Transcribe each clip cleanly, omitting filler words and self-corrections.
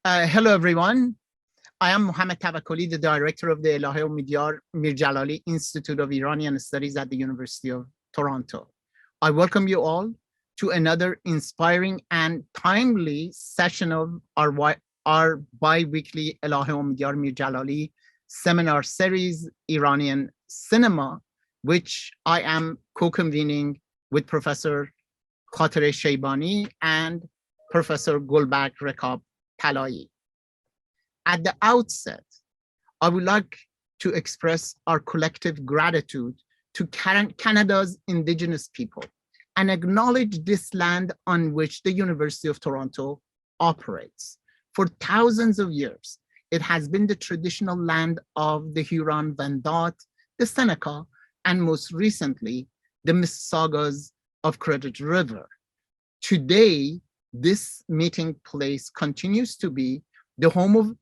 Hello, everyone. I am Mohammed Tavakkoli, the director of the Elahé Omidyar Mir-Djalali Institute of Iranian Studies at the University of Toronto. I welcome you all to another inspiring and timely session of our bi-weekly Elahé Omidyar Mir-Djalali seminar series, Iranian Cinema, which I am co-convening with Professor Khosroshahi and Professor Gulbak Rekab Talai. At the outset, I would like to express our collective gratitude to Canada's Indigenous people and acknowledge this land on which the University of Toronto operates. For thousands of years, it has been the traditional land of the Huron-Wendat, the Seneca, and most recently, the Mississaugas of Credit River. Today, this meeting place continues to be the home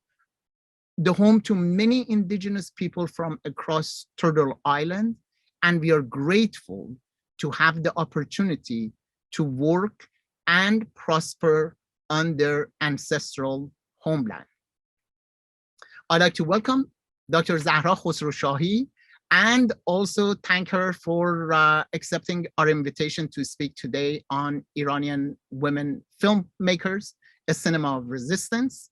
to many Indigenous people from across Turtle Island, and we are grateful to have the opportunity to work and prosper on their ancestral homeland. I'd like to welcome Dr. Zahra Khosroshahi and also thank her for accepting our invitation to speak today on Iranian Women Filmmakers, a Cinema of Resistance.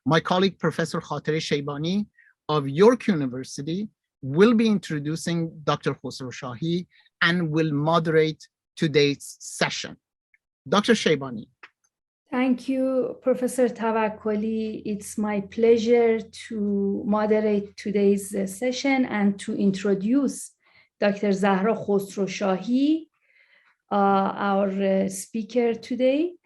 My colleague, Professor Khosroshahi of York University, will be introducing Dr. Khosroshahi and will moderate today's session. Dr. Shaybani. Thank you, Professor Tavakkoli. It's my pleasure to moderate today's session and to introduce Dr. Zahra Khosroshahi, our speaker today.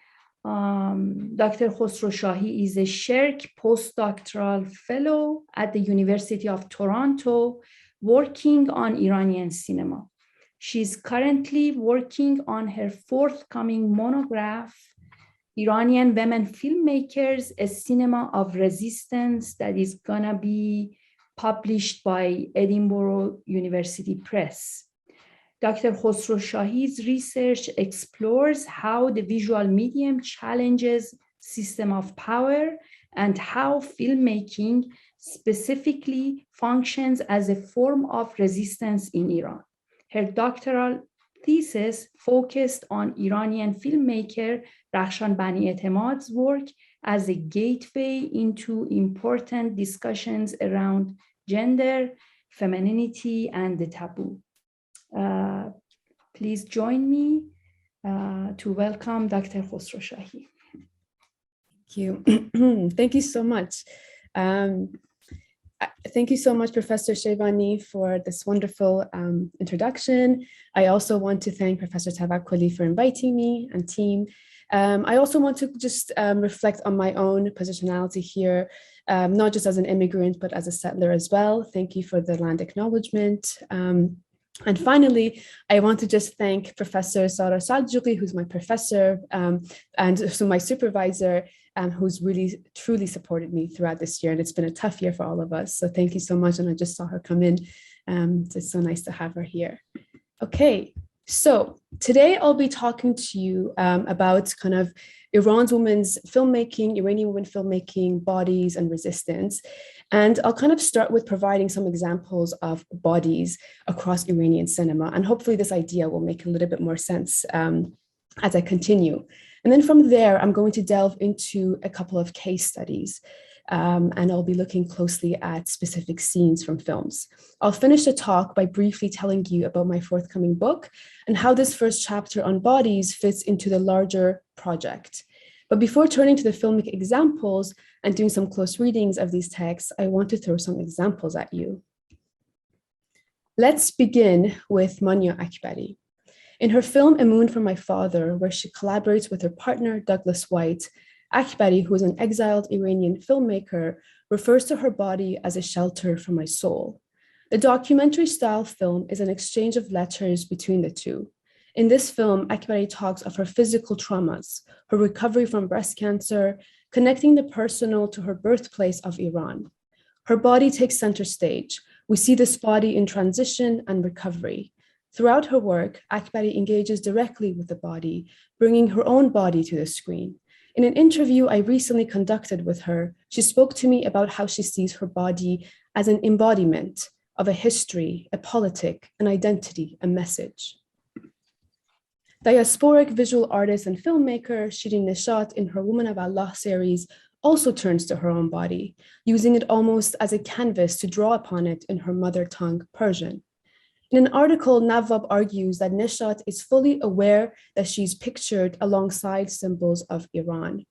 Dr. Khosroshahi is a SSHRC postdoctoral fellow at the University of Toronto, working on Iranian cinema. She's currently working on her forthcoming monograph, Iranian Women Filmmakers, a Cinema of Resistance, that is gonna be published by Edinburgh University Press. Dr. Khosroshahi's research explores how the visual medium challenges system of power and how filmmaking specifically functions as a form of resistance in Iran. Her doctoral thesis focused on Iranian filmmaker Rakhshan Banietemad's work as a gateway into important discussions around gender, femininity, and the taboo. Please join me to welcome Dr. Khosroshahi. Thank you. Thank you so much. Thank you so much, Professor Shaybani, for this wonderful introduction. I also want to thank Professor Tavakkoli for inviting me and team. I also want to just reflect on my own positionality here, not just as an immigrant, but as a settler as well. Thank you for the land acknowledgement. And finally, I want to just thank Professor Zahra Khosroshahi, who's my professor, and so my supervisor, who's really truly supported me throughout this year. And it's been a tough year for all of us. So thank you so much. And I just saw her come in. So it's so nice to have her here. Okay, so today I'll be talking to you about kind of Iranian women filmmaking, bodies and resistance. And I'll kind of start with providing some examples of bodies across Iranian cinema. And hopefully this idea will make a little bit more sense as I continue. And then from there, I'm going to delve into a couple of case studies. And I'll be looking closely at specific scenes from films. I'll finish the talk by briefly telling you about my forthcoming book and how this first chapter on bodies fits into the larger project. But before turning to the filmic examples and doing some close readings of these texts, I want to throw some examples at you. Let's begin with Manya Akbari. In her film A Moon for My Father, where she collaborates with her partner, Douglas White, Akbari, who is an exiled Iranian filmmaker, refers to her body as a shelter for my soul. The documentary-style film is an exchange of letters between the two. In this film, Akbari talks of her physical traumas, her recovery from breast cancer, connecting the personal to her birthplace of Iran. Her body takes center stage. We see this body in transition and recovery. Throughout her work, Akbari engages directly with the body, bringing her own body to the screen. In an interview I recently conducted with her, she spoke to me about how she sees her body as an embodiment of a history, a politic, an identity, a message. Diasporic visual artist and filmmaker Shirin Nishat in her Woman of Allah series also turns to her own body, using it almost as a canvas to draw upon it in her mother tongue, Persian. In an article, Nawwab argues that Nishat is fully aware that she's pictured alongside symbols of Iran.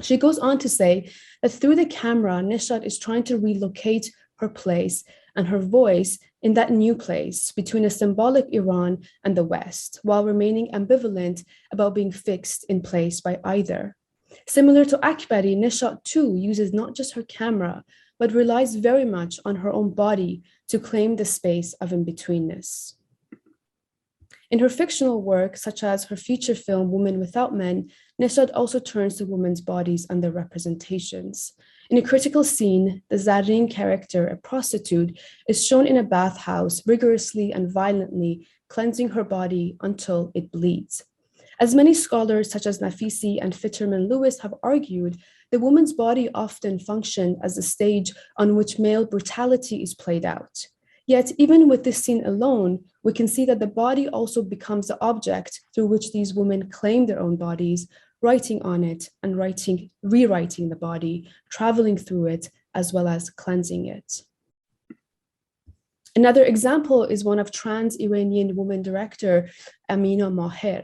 She goes on to say that through the camera, Nishat is trying to relocate her place and her voice in that new place between a symbolic Iran and the West, while remaining ambivalent about being fixed in place by either. Similar to Akbari, Nishat too uses not just her camera, but relies very much on her own body to claim the space of in-betweenness. In her fictional work, such as her feature film, Women Without Men, Nishat also turns to women's bodies and their representations. In a critical scene, the Zareen character, a prostitute, is shown in a bathhouse, rigorously and violently cleansing her body until it bleeds. As many scholars such as Nafisi and Fitterman Lewis have argued, the woman's body often functioned as a stage on which male brutality is played out. Yet, even with this scene alone, we can see that the body also becomes the object through which these women claim their own bodies, writing on it and rewriting the body, traveling through it, as well as cleansing it. Another example is one of trans Iranian woman director Amina Maher.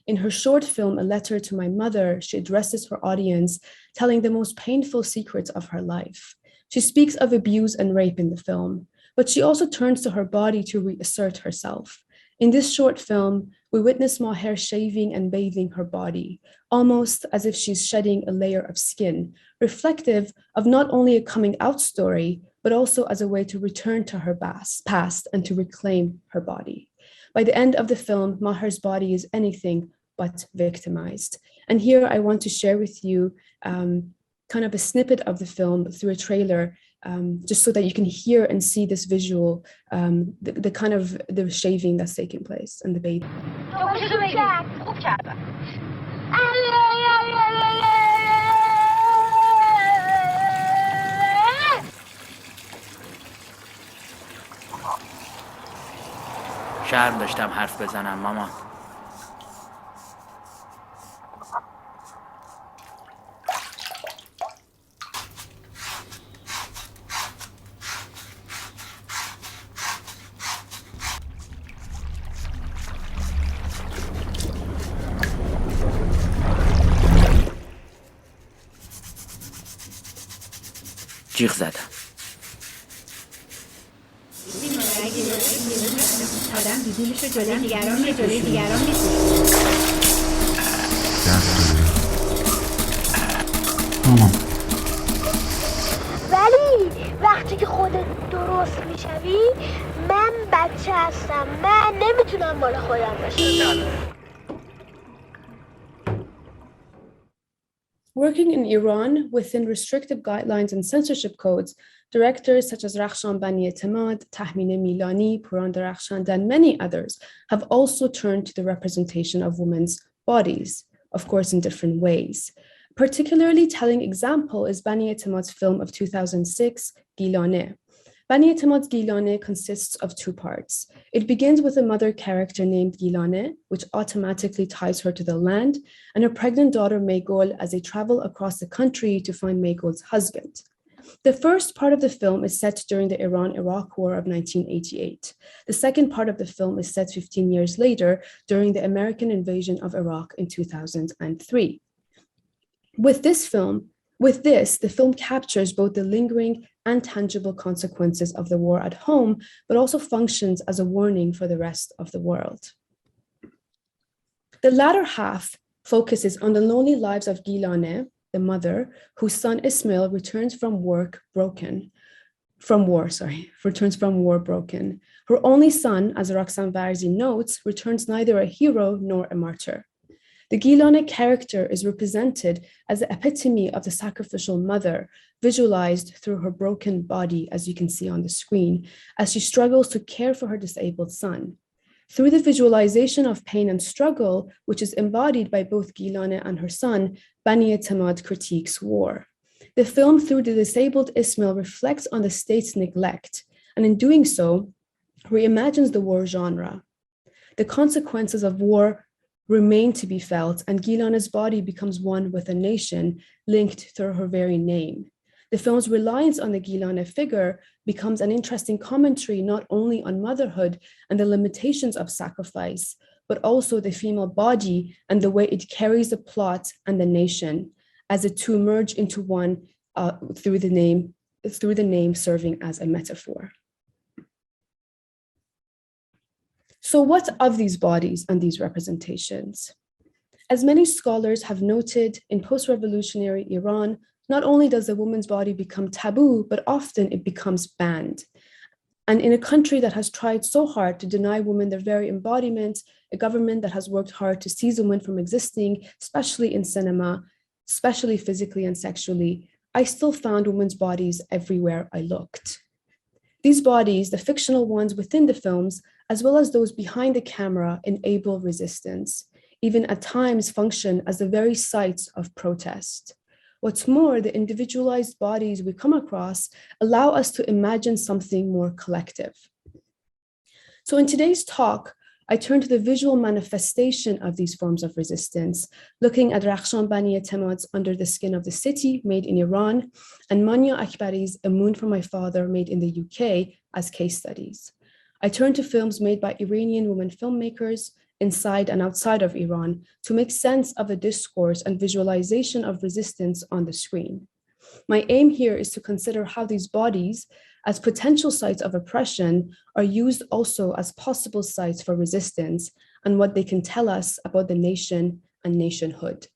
In her short film, A Letter to My Mother, she addresses her audience, telling the most painful secrets of her life. She speaks of abuse and rape in the film, but she also turns to her body to reassert herself. In this short film, we witness Maher shaving and bathing her body, almost as if she's shedding a layer of skin, reflective of not only a coming out story, but also as a way to return to her past and to reclaim her body. By the end of the film, Maher's body is anything but victimized. And here I want to share with you kind of a snippet of the film through a trailer, just so that you can hear and see this visual, the kind of the shaving that's taking place and the bathing. شرم داشتم حرف بزنم مامان. جیغ زدم. آدم دیدیمش رو جلوی دیگران نیست. ولی وقتی که خودت درست میشوی، من بچه هستم، من نمیتونم مال خودم باشم. Working in Iran within restrictive guidelines and censorship codes, directors such as Rakhshan Banietemad, Tahmine Milani, Puran Darakhshand, and many others have also turned to the representation of women's bodies, of course in different ways. A particularly telling example is Banietemad's film of 2006, Gilane. Banietemad's Gilane consists of two parts. It begins with a mother character named Gilane, which automatically ties her to the land, and her pregnant daughter Meygol as they travel across the country to find Meygol's husband. The first part of the film is set during the Iran-Iraq War of 1988. The second part of the film is set 15 years later during the American invasion of Iraq in 2003. With this, the film captures both the lingering and tangible consequences of the war at home, but also functions as a warning for the rest of the world. The latter half focuses on the lonely lives of Gilane, the mother, whose son Ismail returns from war broken. Her only son, as Rakhshan Banietemad notes, returns neither a hero nor a martyr. The Gilane character is represented as the epitome of the sacrificial mother, visualized through her broken body, as you can see on the screen, as she struggles to care for her disabled son. Through the visualization of pain and struggle, which is embodied by both Gilane and her son, Banietemad critiques war. The film, through the disabled Ismail, reflects on the state's neglect, and in doing so, reimagines the war genre. The consequences of war remain to be felt, and Gilane's body becomes one with a nation linked through her very name. The film's reliance on the Gilane figure becomes an interesting commentary not only on motherhood and the limitations of sacrifice, but also the female body and the way it carries the plot and the nation, as the two merge into one through the name serving as a metaphor. So what of these bodies and these representations? As many scholars have noted, in post-revolutionary Iran, not only does a woman's body become taboo, but often it becomes banned. And in a country that has tried so hard to deny women their very embodiment, a government that has worked hard to seize women from existing, especially in cinema, especially physically and sexually, I still found women's bodies everywhere I looked. These bodies, the fictional ones within the films, as well as those behind the camera, enable resistance, even at times function as the very sites of protest. What's more, the individualized bodies we come across allow us to imagine something more collective. So in today's talk, I turn to the visual manifestation of these forms of resistance, looking at Rakhshan Banietemad's Under the Skin of the City, made in Iran, and Manya Akbari's A Moon for My Father, made in the UK, as case studies. I turn to films made by Iranian women filmmakers inside and outside of Iran to make sense of the discourse and visualization of resistance on the screen. My aim here is to consider how these bodies, as potential sites of oppression, are used also as possible sites for resistance and what they can tell us about the nation and nationhood.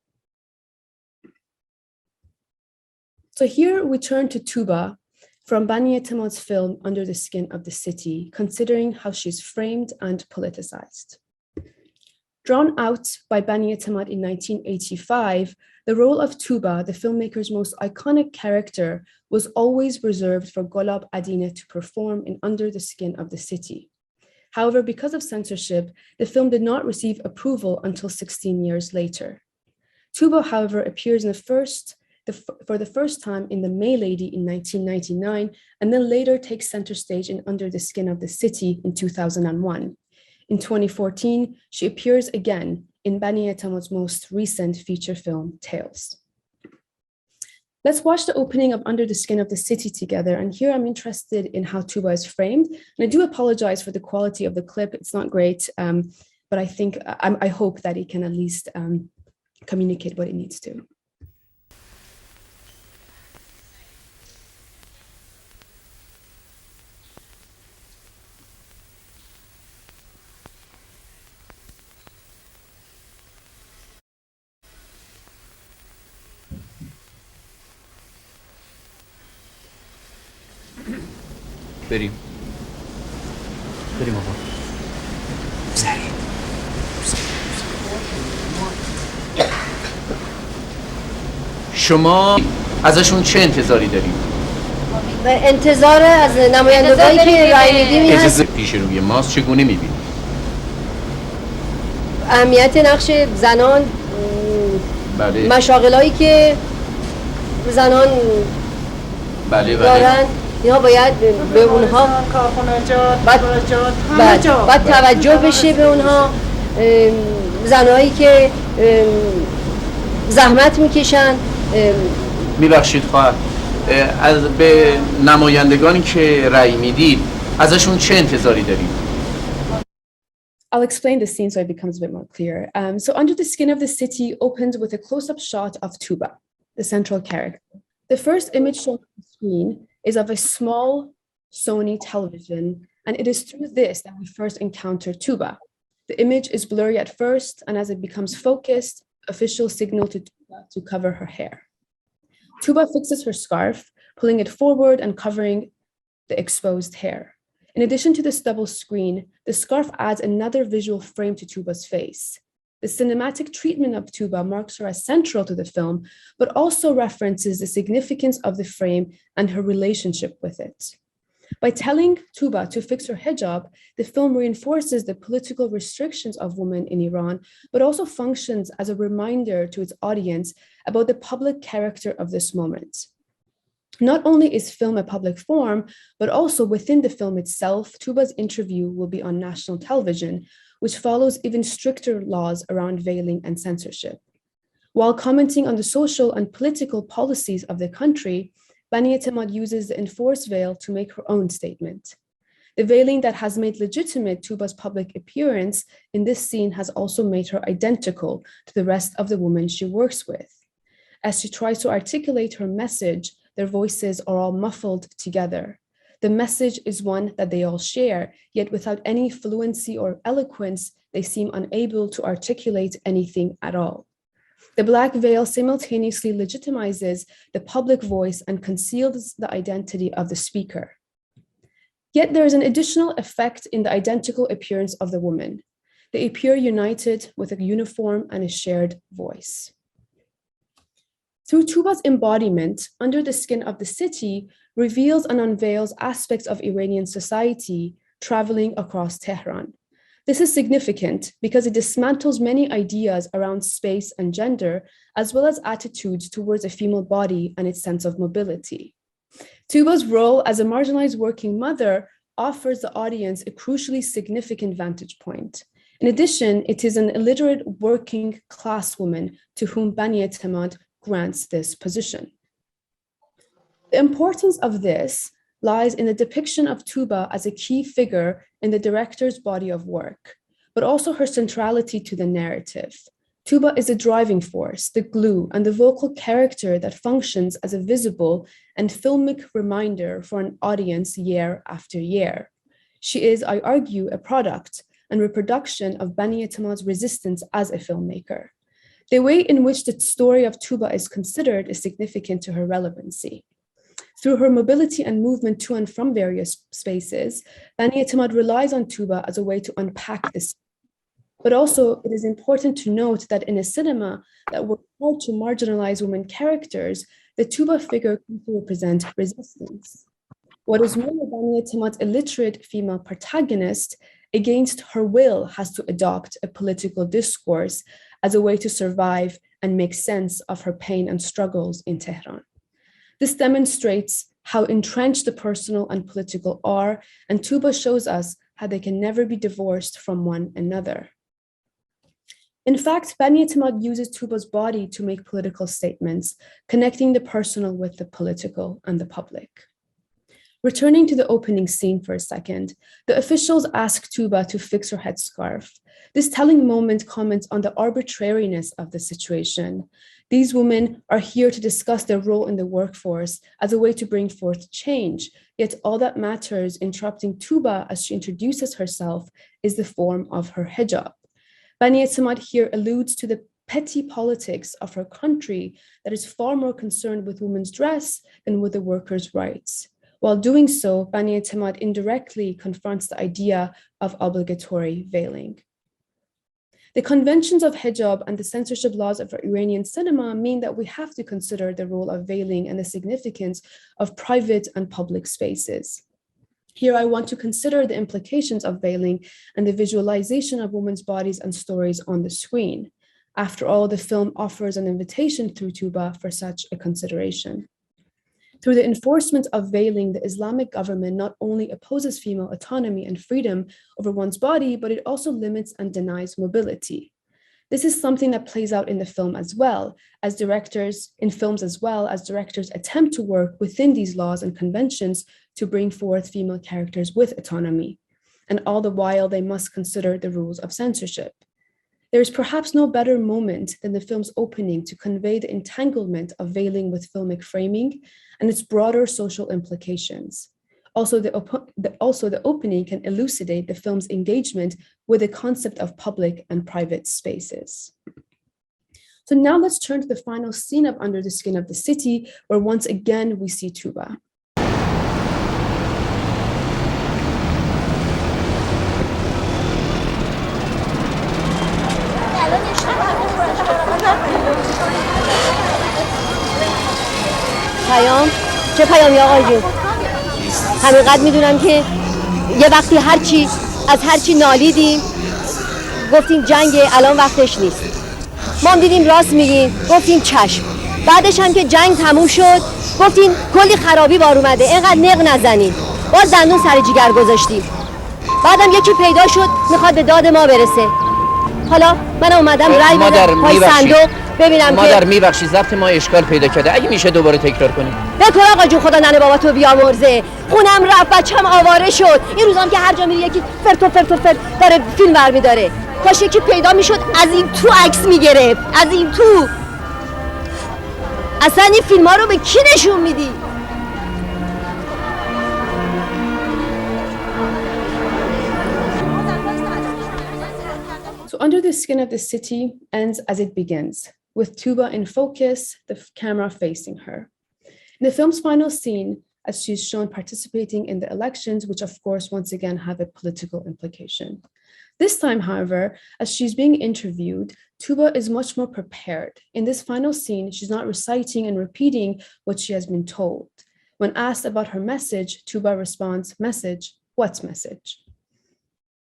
So here we turn to Tuba from Banietemad's film Under the Skin of the City, considering how she's framed and politicized. Drawn out by Banietemad in 1985, the role of Tuba, the filmmaker's most iconic character, was always reserved for Golab Adine to perform in Under the Skin of the City. However, because of censorship, the film did not receive approval until 16 years later. Tuba, however, appears for the first time in The May Lady in 1999, and then later takes center stage in Under the Skin of the City in 2001. In 2014, she appears again in Banietemad's most recent feature film, Tales. Let's watch the opening of Under the Skin of the City together. And here I'm interested in how Tuba is framed. And I do apologize for the quality of the clip. It's not great, but I hope that it can at least communicate what it needs to. بریم آقا. سریع. شما ازشون چه انتظاری دارید؟ انتظار از نمایندگانی که رای میدیم اجازه پیش روی ماست چگونه میبینید؟ اهمیت نقش زنان، بله. مشاغلایی که زنان دارن، اینا باید به اونها باید توجه بشه به اونها. زنایی که زحمت میکشن. میبخشید خواهر، به نمایندگانی که رأی میدید ازشون چه انتظاری دارید؟ I'll explain the scene so it becomes a bit more clear. So Under the Skin of the City opens with a close-up shot of Tuba, the central character. The first image shown on the screen is of a small Sony television, and it is through this that we first encounter Tuba. The image is blurry at first, and as it becomes focused, officials signal to Tuba to cover her hair. Tuba fixes her scarf, pulling it forward and covering the exposed hair. In addition to this double screen, the scarf adds another visual frame to Tuba's face. The cinematic treatment of Tuba marks her as central to the film, but also references the significance of the frame and her relationship with it. By telling Tuba to fix her hijab, the film reinforces the political restrictions of women in Iran, but also functions as a reminder to its audience about the public character of this moment. Not only is film a public forum, but also within the film itself, Tuba's interview will be on national television, which follows even stricter laws around veiling and censorship. While commenting on the social and political policies of the country, Banietemad uses the enforced veil to make her own statement. The veiling that has made legitimate Tuba's public appearance in this scene has also made her identical to the rest of the women she works with. As she tries to articulate her message, their voices are all muffled together. The message is one that they all share, yet without any fluency or eloquence, they seem unable to articulate anything at all. The black veil simultaneously legitimizes the public voice and conceals the identity of the speaker. Yet there is an additional effect in the identical appearance of the woman. They appear united with a uniform and a shared voice. Through Tuba's embodiment, Under the Skin of the City reveals and unveils aspects of Iranian society traveling across Tehran. This is significant because it dismantles many ideas around space and gender, as well as attitudes towards a female body and its sense of mobility. Tuba's role as a marginalized working mother offers the audience a crucially significant vantage point. In addition, it is an illiterate working class woman to whom Banietemad grants this position. The importance of this lies in the depiction of Tuba as a key figure in the director's body of work, but also her centrality to the narrative. Tuba is the driving force, the glue, and the vocal character that functions as a visible and filmic reminder for an audience year after year. She is, I argue, a product and reproduction of Banietemad's resistance as a filmmaker. The way in which the story of Tuba is considered is significant to her relevancy. Through her mobility and movement to and from various spaces, Banietemad relies on Tuba as a way to unpack this. But also, it is important to note that in a cinema that works hard to marginalize women characters, the Tuba figure can represent resistance. What is more, Banietemad's illiterate female protagonist, against her will, has to adopt a political discourse as a way to survive and make sense of her pain and struggles in Tehran. This demonstrates how entrenched the personal and political are, and Tuba shows us how they can never be divorced from one another. In fact, Banietemad uses Tuba's body to make political statements, connecting the personal with the political and the public. Returning to the opening scene for a second, the officials ask Tuba to fix her headscarf. This telling moment comments on the arbitrariness of the situation. These women are here to discuss their role in the workforce as a way to bring forth change, yet all that matters, interrupting Tuba as she introduces herself, is the form of her hijab. Banietemad here alludes to the petty politics of her country that is far more concerned with women's dress than with the workers' rights. While doing so, Banietemad indirectly confronts the idea of obligatory veiling. The conventions of hijab and the censorship laws of Iranian cinema mean that we have to consider the role of veiling and the significance of private and public spaces. Here, I want to consider the implications of veiling and the visualization of women's bodies and stories on the screen. After all, the film offers an invitation through Tuba for such a consideration. Through the enforcement of veiling, the Islamic government not only opposes female autonomy and freedom over one's body, but it also limits and denies mobility. This is something that plays out in the film as well, as directors attempt to work within these laws and conventions to bring forth female characters with autonomy. And all the while, they must consider the rules of censorship. There is perhaps no better moment than the film's opening to convey the entanglement of veiling with filmic framing and its broader social implications. Also, the opening can elucidate the film's engagement with the concept of public and private spaces. So now let's turn to the final scene of Under the Skin of the City, where once again we see Tuba. پیام چه پیامی آقای جون؟ همینقدر میدونم که یه وقتی از هرچی نالیدیم گفتیم جنگه، الان وقتش نیست. ما هم دیدیم راست میگیم، گفتیم چشم. بعدش هم که جنگ تموم شد گفتیم کلی خرابی بار اومده، اینقدر نق نزنیم، باز دندون سر جیگر گذاشتیم. بعدم یکی پیدا شد میخواد به داد ما برسه. حالا من اومدم رای بدم پای صندوق ببینم که مادر میبخشی ضبط ما اشکال پیدا کرده، اگه میشه دوباره تکرار کنیم. بکن آقا جون، خدا ننه بابا تو بیامرزه. خونم رفت، بچه‌م آواره شد. این روزام که هر جا میری یکی فرت داره فیلم برمی‌داره. کاش یکی پیدا میشد از این تو عکس میگرفت، از این تو. اصلا این فیلم‌ها رو به کی نشون میدی؟ So Under the Skin of the City ends as it begins, with Tuba in focus, the camera facing her. In the film's final scene, as she's shown participating in the elections, which of course once again have a political implication. This time, however, as she's being interviewed, Tuba is much more prepared. In this final scene, she's not reciting and repeating what she has been told. When asked about her message, Tuba responds, "Message? What message?"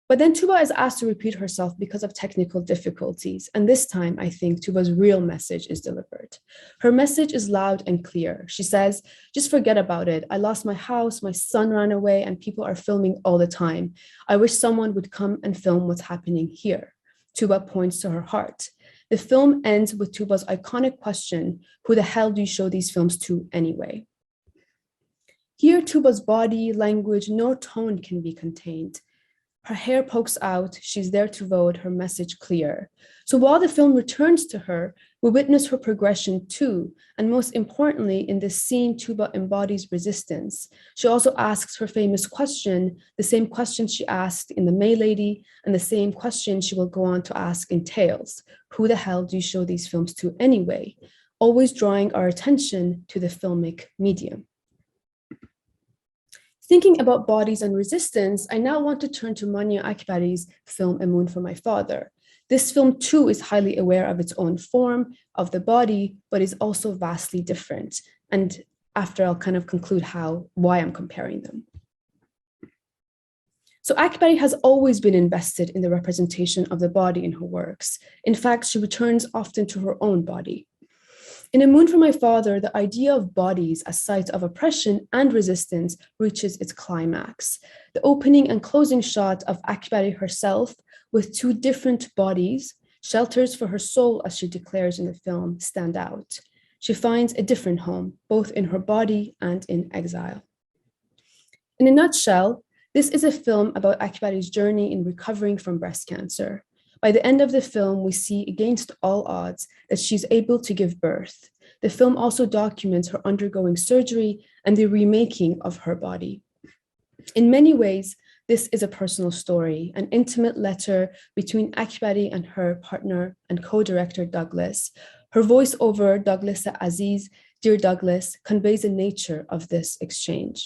But then Tuba is asked to repeat herself because of technical difficulties. And this time, I think Tuba's real message is delivered. Her message is loud and clear. She says, "Just forget about it. I lost my house, my son ran away, and people are filming all the time. I wish someone would come and film what's happening here." Tuba points to her heart. The film ends with Tuba's iconic question, "Who the hell do you show these films to anyway?" Here, Tuba's body, language, no tone can be contained. Her hair pokes out, she's there to vote, her message clear. So while the film returns to her, we witness her progression too. And most importantly, in this scene, Tuba embodies resistance. She also asks her famous question, the same question she asked in The May Lady, and the same question she will go on to ask in Tales. Who the hell do you show these films to anyway? Always drawing our attention to the filmic medium. Thinking about bodies and resistance, I now want to turn to Mania Akbari's film A Moon for My Father. This film too is highly aware of its own form, of the body, but is also vastly different. And after I'll kind of conclude why I'm comparing them. So Akbari has always been invested in the representation of the body in her works. In fact, she returns often to her own body. In A Moon for My Father, the idea of bodies as sites of oppression and resistance reaches its climax. The opening and closing shot of Akbari herself with two different bodies, shelters for her soul, as she declares in the film, stand out. She finds a different home, both in her body and in exile. In a nutshell, this is a film about Akbari's journey in recovering from breast cancer. By the end of the film, we see against all odds that she's able to give birth. The film also documents her undergoing surgery and the remaking of her body. In many ways, this is a personal story, an intimate letter between Akbari and her partner and co-director Douglas. Her voiceover, Douglas Aziz, Dear Douglas, conveys the nature of this exchange.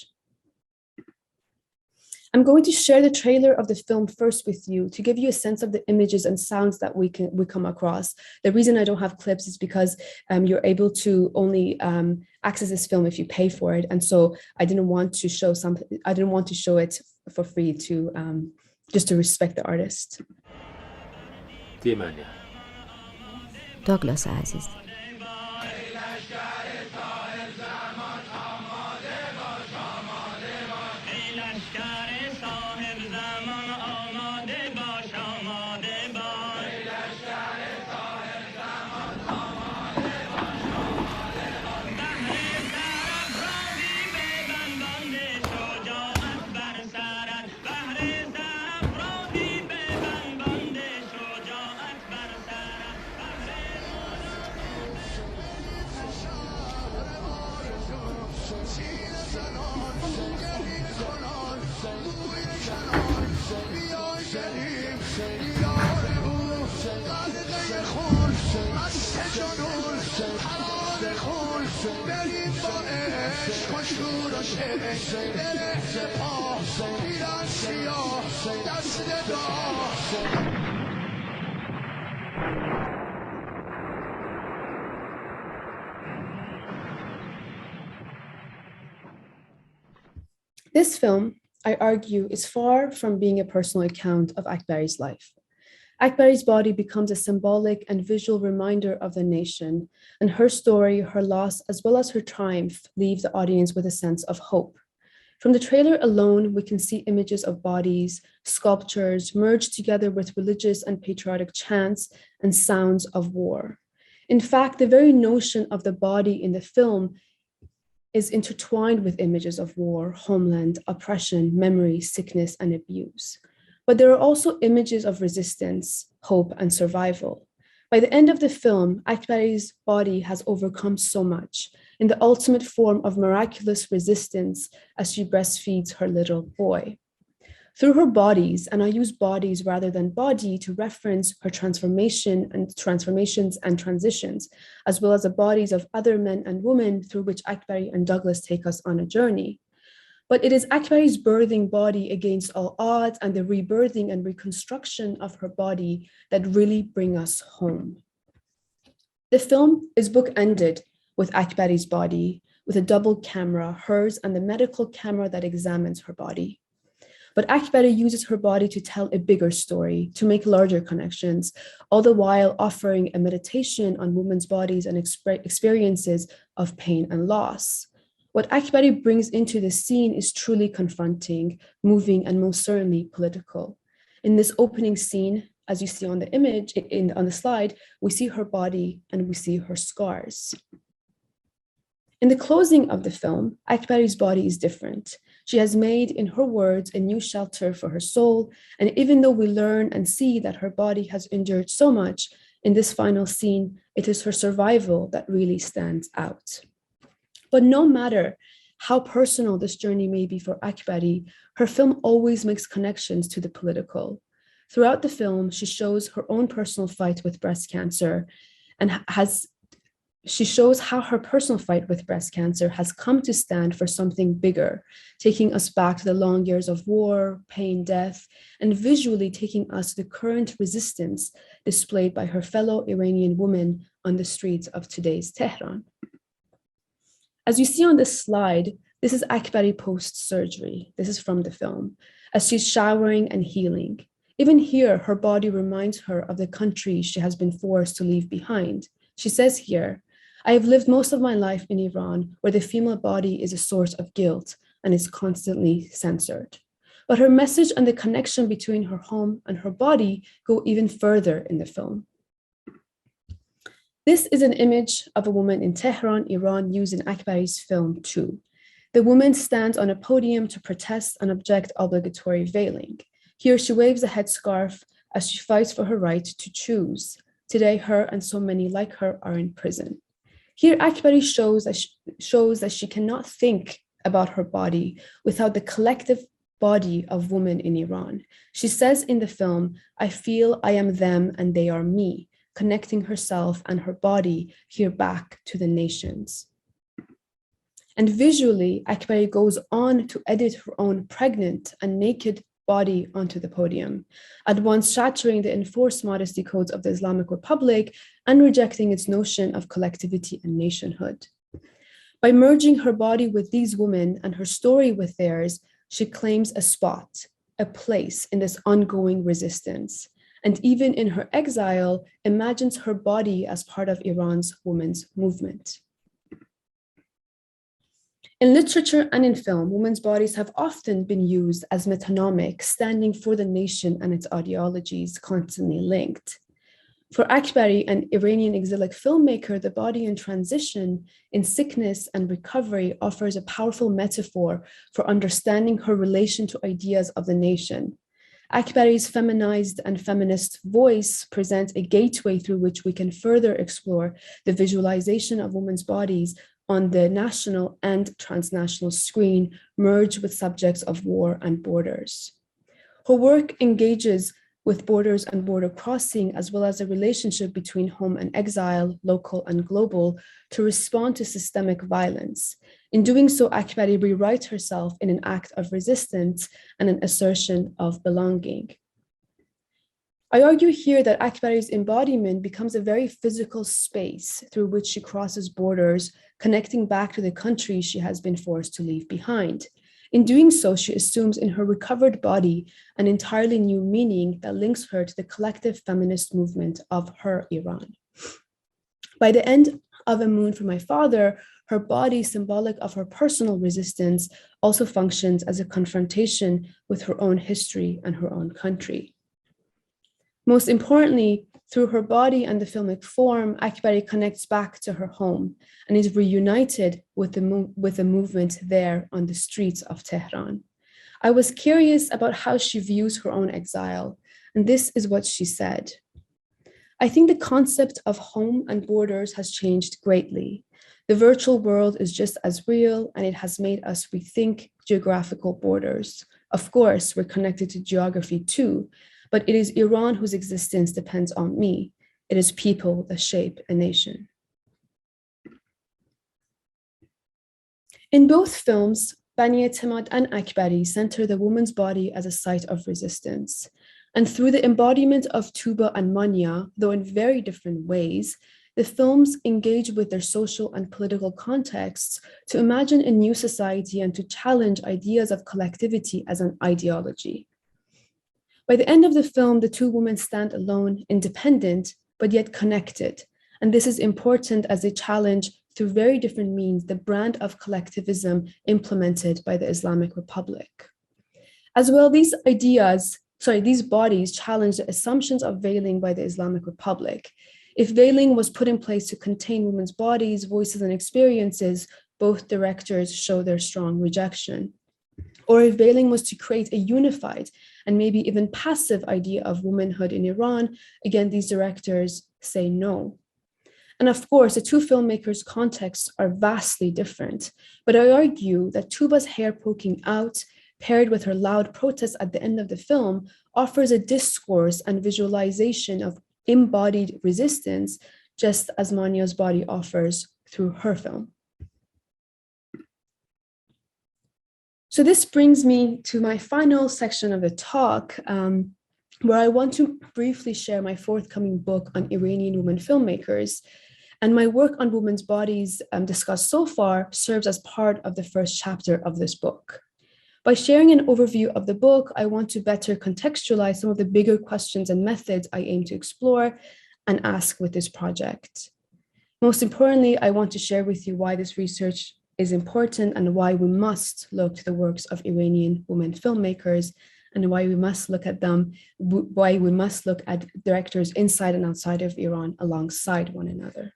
I'm going to share the trailer of the film first with you to give you a sense of the images and sounds that we come across. The reason I don't have clips is because you're able to only access this film if you pay for it, and so I didn't want to show it for free to just to respect the artist. Douglas عزیز. This film, I argue, is far from being a personal account of Akbari's life. Akbari's body becomes a symbolic and visual reminder of the nation, and her story, her loss, as well as her triumph leave the audience with a sense of hope. From the trailer alone, we can see images of bodies, sculptures merged together with religious and patriotic chants and sounds of war. In fact, the very notion of the body in the film is intertwined with images of war, homeland, oppression, memory, sickness, and abuse. But there are also images of resistance, hope, and survival. By the end of the film, Akbari's body has overcome so much in the ultimate form of miraculous resistance as she breastfeeds her little boy. Through her bodies, and I use bodies rather than body to reference her transformations and transitions, as well as the bodies of other men and women through which Akbari and Douglas take us on a journey. But it is Akbari's birthing body against all odds and the rebirthing and reconstruction of her body that really bring us home. The film is bookended with Akbari's body, with a double camera, hers and the medical camera that examines her body. But Akbari uses her body to tell a bigger story, to make larger connections, all the while offering a meditation on women's bodies and experiences of pain and loss. What Akbari brings into the scene is truly confronting, moving, and most certainly political. In this opening scene, as you see on the image, on the slide, we see her body and we see her scars. In the closing of the film, Akbari's body is different. She has made, in her words, a new shelter for her soul. And even though we learn and see that her body has endured so much, in this final scene, it is her survival that really stands out. But no matter how personal this journey may be for Akbari, her film always makes connections to the political. Throughout the film, she shows her own personal fight with breast cancer and she shows how her personal fight with breast cancer has come to stand for something bigger, taking us back to the long years of war, pain, death, and visually taking us to the current resistance displayed by her fellow Iranian women on the streets of today's Tehran. As you see on this slide, this is Akbari post-surgery. This is from the film, as she's showering and healing. Even here, her body reminds her of the country she has been forced to leave behind. She says here, I have lived most of my life in Iran, where the female body is a source of guilt and is constantly censored. But her message and the connection between her home and her body go even further in the film. This is an image of a woman in Tehran, Iran, used in Akbari's film too. The woman stands on a podium to protest and object obligatory veiling. Here she waves a headscarf as she fights for her right to choose. Today, her and so many like her are in prison. Here, Akbari shows that she cannot think about her body without the collective body of women in Iran. She says in the film, I feel I am them and they are me, connecting herself and her body here back to the nations. And visually, Akbari goes on to edit her own pregnant and naked body onto the podium, at once shattering the enforced modesty codes of the Islamic Republic and rejecting its notion of collectivity and nationhood. By merging her body with these women and her story with theirs, she claims a spot, a place in this ongoing resistance, and even in her exile, imagines her body as part of Iran's women's movement. In literature and in film, women's bodies have often been used as metonymic, standing for the nation and its ideologies, constantly linked. For Akbari, an Iranian exilic filmmaker, the body in transition, in sickness and recovery, offers a powerful metaphor for understanding her relation to ideas of the nation. Akbari's feminized and feminist voice presents a gateway through which we can further explore the visualization of women's bodies on the national and transnational screen, merged with subjects of war and borders. Her work engages with borders and border crossing, as well as a relationship between home and exile, local and global, to respond to systemic violence. In doing so, Akbari rewrites herself in an act of resistance and an assertion of belonging. I argue here that Akbari's embodiment becomes a very physical space through which she crosses borders, connecting back to the country she has been forced to leave behind. In doing so, she assumes in her recovered body an entirely new meaning that links her to the collective feminist movement of her Iran. By the end of A Moon for My Father, her body, symbolic of her personal resistance, also functions as a confrontation with her own history and her own country. Most importantly, through her body and the filmic form, Akbari connects back to her home and is reunited with the movement there on the streets of Tehran. I was curious about how she views her own exile, and this is what she said. I think the concept of home and borders has changed greatly. The virtual world is just as real, and it has made us rethink geographical borders. Of course, we're connected to geography too, but it is Iran whose existence depends on me. It is people that shape a nation. In both films, Banietemad and Akbari center the woman's body as a site of resistance. And through the embodiment of Tuba and Manya, though in very different ways, the films engage with their social and political contexts to imagine a new society and to challenge ideas of collectivity as an ideology. By the end of the film, the two women stand alone, independent, but yet connected. And this is important as they challenge, through very different means, the brand of collectivism implemented by the Islamic Republic. As well, these bodies challenge the assumptions of veiling by the Islamic Republic. If veiling was put in place to contain women's bodies, voices, and experiences, both directors show their strong rejection. Or if veiling was to create a unified and maybe even passive idea of womanhood in Iran, again, these directors say no. And of course, the two filmmakers' contexts are vastly different, but I argue that Tuba's hair poking out, paired with her loud protest at the end of the film, offers a discourse and visualization of embodied resistance, just as Manya's body offers through her film. So this brings me to my final section of the talk, where I want to briefly share my forthcoming book on Iranian women filmmakers. And my work on women's bodies discussed so far serves as part of the first chapter of this book. By sharing an overview of the book, I want to better contextualize some of the bigger questions and methods I aim to explore and ask with this project. Most importantly, I want to share with you why this research is important and why we must look to the works of Iranian women filmmakers and why we must look at them, why we must look at directors inside and outside of Iran alongside one another.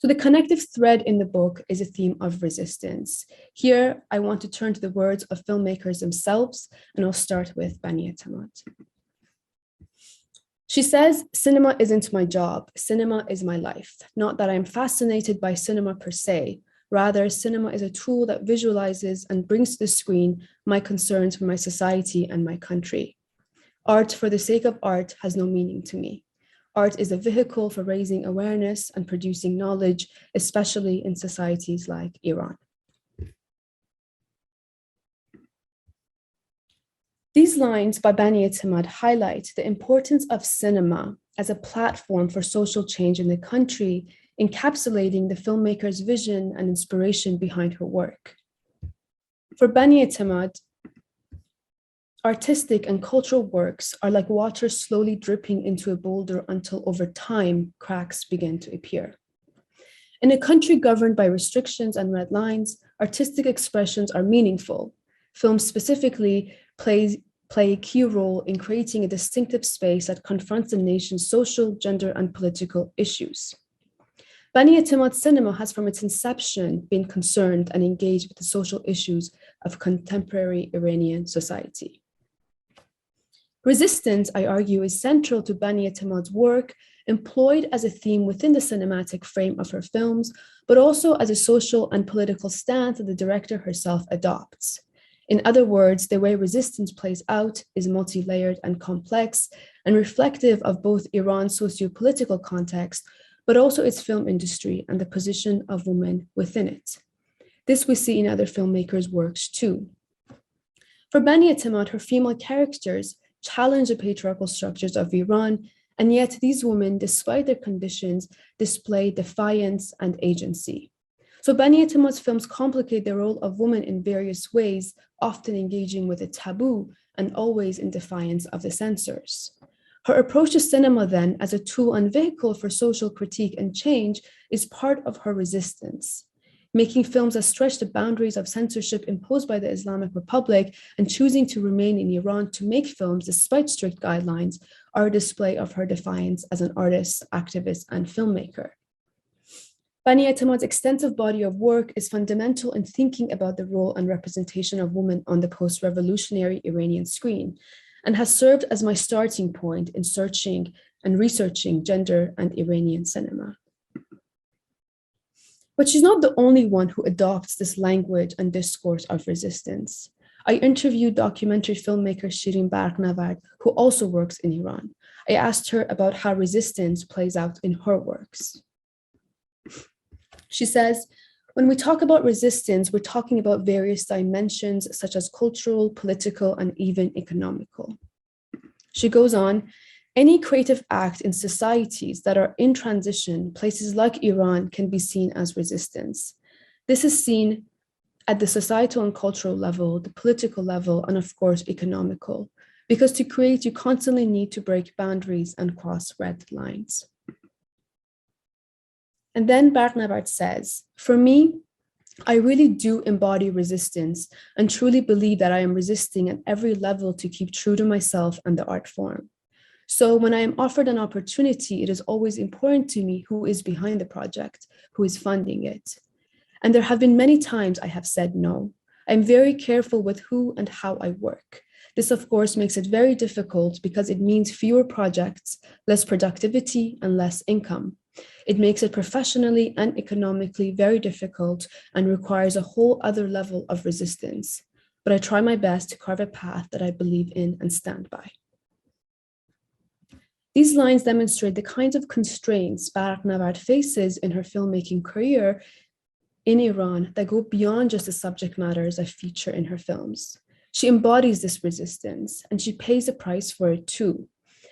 So the connective thread in the book is a theme of resistance. Here, I want to turn to the words of filmmakers themselves, and I'll start with Banietemad. She says, "Cinema isn't my job, cinema is my life. Not that I'm fascinated by cinema per se. Rather, cinema is a tool that visualizes and brings to the screen my concerns for my society and my country. Art for the sake of art has no meaning to me. Art is a vehicle for raising awareness and producing knowledge, especially in societies like Iran." These lines by Banietemad highlight the importance of cinema as a platform for social change in the country, encapsulating the filmmaker's vision and inspiration behind her work. For Banietemad, artistic and cultural works are like water slowly dripping into a boulder until over time, cracks begin to appear. In a country governed by restrictions and red lines, artistic expressions are meaningful. Film specifically play a key role in creating a distinctive space that confronts the nation's social, gender, and political issues. Banietemad's cinema has from its inception been concerned and engaged with the social issues of contemporary Iranian society. Resistance, I argue, is central to Banietemad's work, employed as a theme within the cinematic frame of her films, but also as a social and political stance that the director herself adopts. In other words, the way resistance plays out is multi-layered and complex and reflective of both Iran's socio-political context, but also its film industry and the position of women within it. This we see in other filmmakers' works too. For Banietemad, her female characters challenge the patriarchal structures of Iran, and yet these women, despite their conditions, display defiance and agency. So Banietemad's films complicate the role of women in various ways, often engaging with a taboo and always in defiance of the censors. Her approach to cinema then, as a tool and vehicle for social critique and change, is part of her resistance. Making films that stretch the boundaries of censorship imposed by the Islamic Republic and choosing to remain in Iran to make films despite strict guidelines are a display of her defiance as an artist, activist, and filmmaker. Banietemad's extensive body of work is fundamental in thinking about the role and representation of women on the post-revolutionary Iranian screen, and has served as my starting point in searching and researching gender and Iranian cinema. But she's not the only one who adopts this language and discourse of resistance. I interviewed documentary filmmaker Shirin Barqnavard, who also works in Iran. I asked her about how resistance plays out in her works. She says, when we talk about resistance, we're talking about various dimensions such as cultural, political, and even economical. She goes on, any creative act in societies that are in transition, places like Iran, can be seen as resistance. This is seen at the societal and cultural level, the political level, and of course, economical, because to create, you constantly need to break boundaries and cross red lines. And then Barqnavard says, for me, I really do embody resistance and truly believe that I am resisting at every level to keep true to myself and the art form. So when I am offered an opportunity, it is always important to me who is behind the project, who is funding it. And there have been many times I have said no. I'm very careful with who and how I work. This, of course, makes it very difficult because it means fewer projects, less productivity, and less income. It makes it professionally and economically very difficult and requires a whole other level of resistance. But I try my best to carve a path that I believe in and stand by. These lines demonstrate the kinds of constraints Barqnavard faces in her filmmaking career in Iran that go beyond just the subject matters that feature in her films. She embodies this resistance, and she pays a price for it too.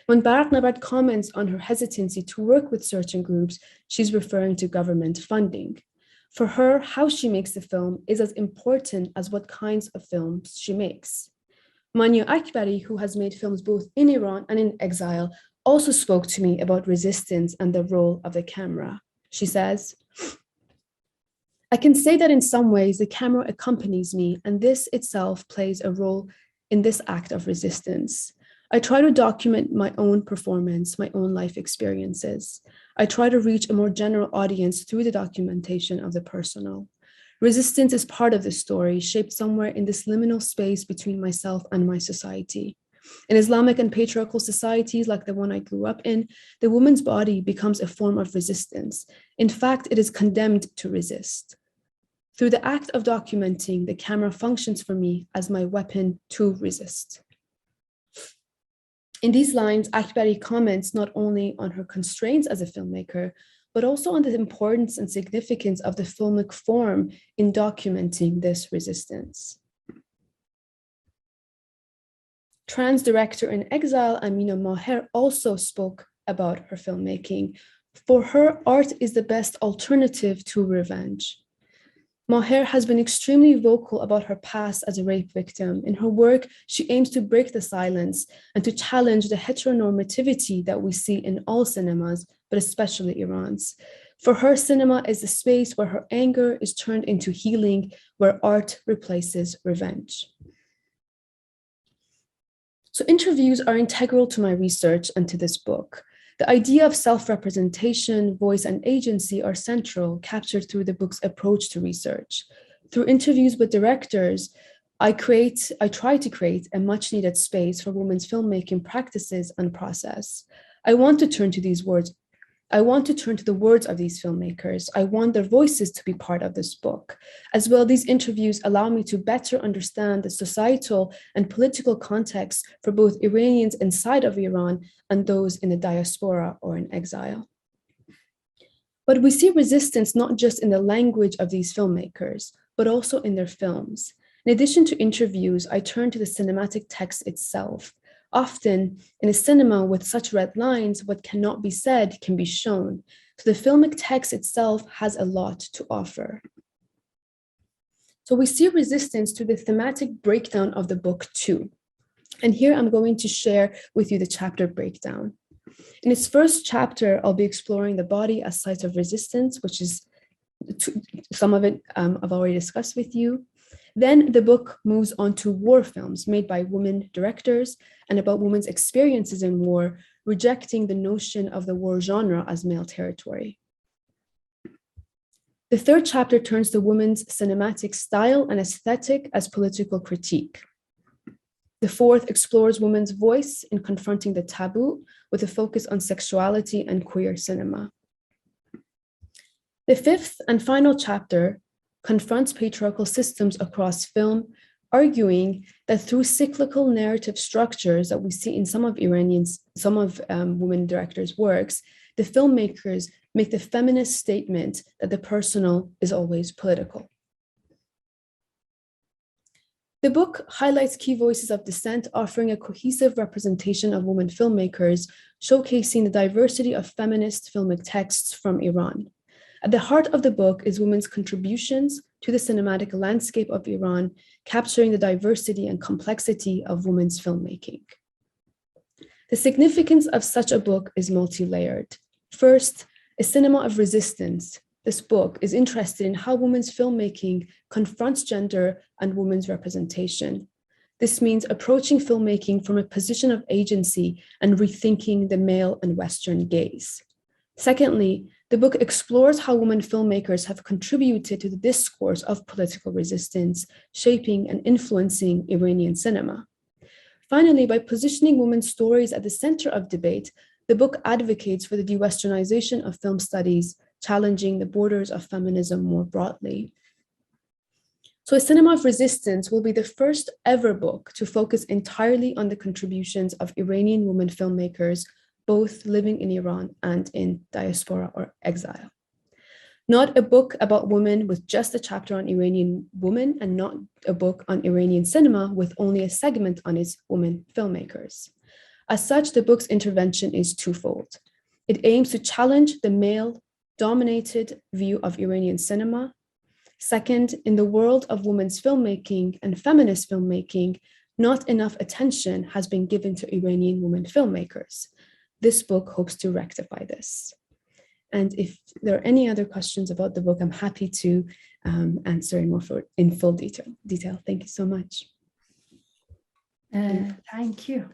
When Barqnavard comments on her hesitancy to work with certain groups, she's referring to government funding. For her, how she makes the film is as important as what kinds of films she makes. Manya Akbari, who has made films both in Iran and in exile, also spoke to me about resistance and the role of the camera. She says, I can say that in some ways the camera accompanies me, and this itself plays a role in this act of resistance. I try to document my own performance, my own life experiences. I try to reach a more general audience through the documentation of the personal. Resistance is part of the story, shaped somewhere in this liminal space between myself and my society. In Islamic and patriarchal societies like the one I grew up in, the woman's body becomes a form of resistance. In fact, it is condemned to resist. Through the act of documenting, the camera functions for me as my weapon to resist. In these lines, Akbari comments not only on her constraints as a filmmaker, but also on the importance and significance of the filmic form in documenting this resistance. Trans director in exile, Amina Maher, also spoke about her filmmaking. For her, art is the best alternative to revenge. Maher has been extremely vocal about her past as a rape victim. In her work, she aims to break the silence and to challenge the heteronormativity that we see in all cinemas, but especially Iran's. For her, cinema is the space where her anger is turned into healing, where art replaces revenge. So interviews are integral to my research and to this book. The idea of self-representation, voice, and agency are central, captured through the book's approach to research. Through interviews with directors, I try to create a much-needed space for women's filmmaking practices and process. I want to turn to the words of these filmmakers. I want their voices to be part of this book. As well, these interviews allow me to better understand the societal and political context for both Iranians inside of Iran and those in the diaspora or in exile. But we see resistance not just in the language of these filmmakers, but also in their films. In addition to interviews, I turn to the cinematic text itself. Often, in a cinema with such red lines, what cannot be said can be shown. So the filmic text itself has a lot to offer. So we see resistance to the thematic breakdown of the book too. And here I'm going to share with you the chapter breakdown. In its first chapter, I'll be exploring the body as site of resistance, which is some of it I've already discussed with you. Then the book moves on to war films made by women directors and about women's experiences in war, rejecting the notion of the war genre as male territory. The third chapter turns to women's cinematic style and aesthetic as political critique. The fourth explores women's voice in confronting the taboo with a focus on sexuality and queer cinema. The fifth and final chapter confronts patriarchal systems across film, arguing that through cyclical narrative structures that we see in some of women directors' works, the filmmakers make the feminist statement that the personal is always political. The book highlights key voices of dissent, offering a cohesive representation of women filmmakers, showcasing the diversity of feminist filmic texts from Iran. At the heart of the book is women's contributions to the cinematic landscape of Iran, capturing the diversity and complexity of women's filmmaking. The significance of such a book is multi-layered. First, a cinema of resistance. This book is interested in how women's filmmaking confronts gender and women's representation. This means approaching filmmaking from a position of agency and rethinking the male and Western gaze. Secondly, the book explores how women filmmakers have contributed to the discourse of political resistance, shaping and influencing Iranian cinema. Finally, by positioning women's stories at the center of debate, the book advocates for the de-Westernization of film studies, challenging the borders of feminism more broadly. So A Cinema of Resistance will be the first ever book to focus entirely on the contributions of Iranian women filmmakers, both living in Iran and in diaspora or exile. Not a book about women with just a chapter on Iranian women, and not a book on Iranian cinema with only a segment on its women filmmakers. As such, the book's intervention is twofold. It aims to challenge the male-dominated view of Iranian cinema. Second, in the world of women's filmmaking and feminist filmmaking, not enough attention has been given to Iranian women filmmakers. This book hopes to rectify this. And if there are any other questions about the book, I'm happy to answer in full detail. Thank you so much. Thank you.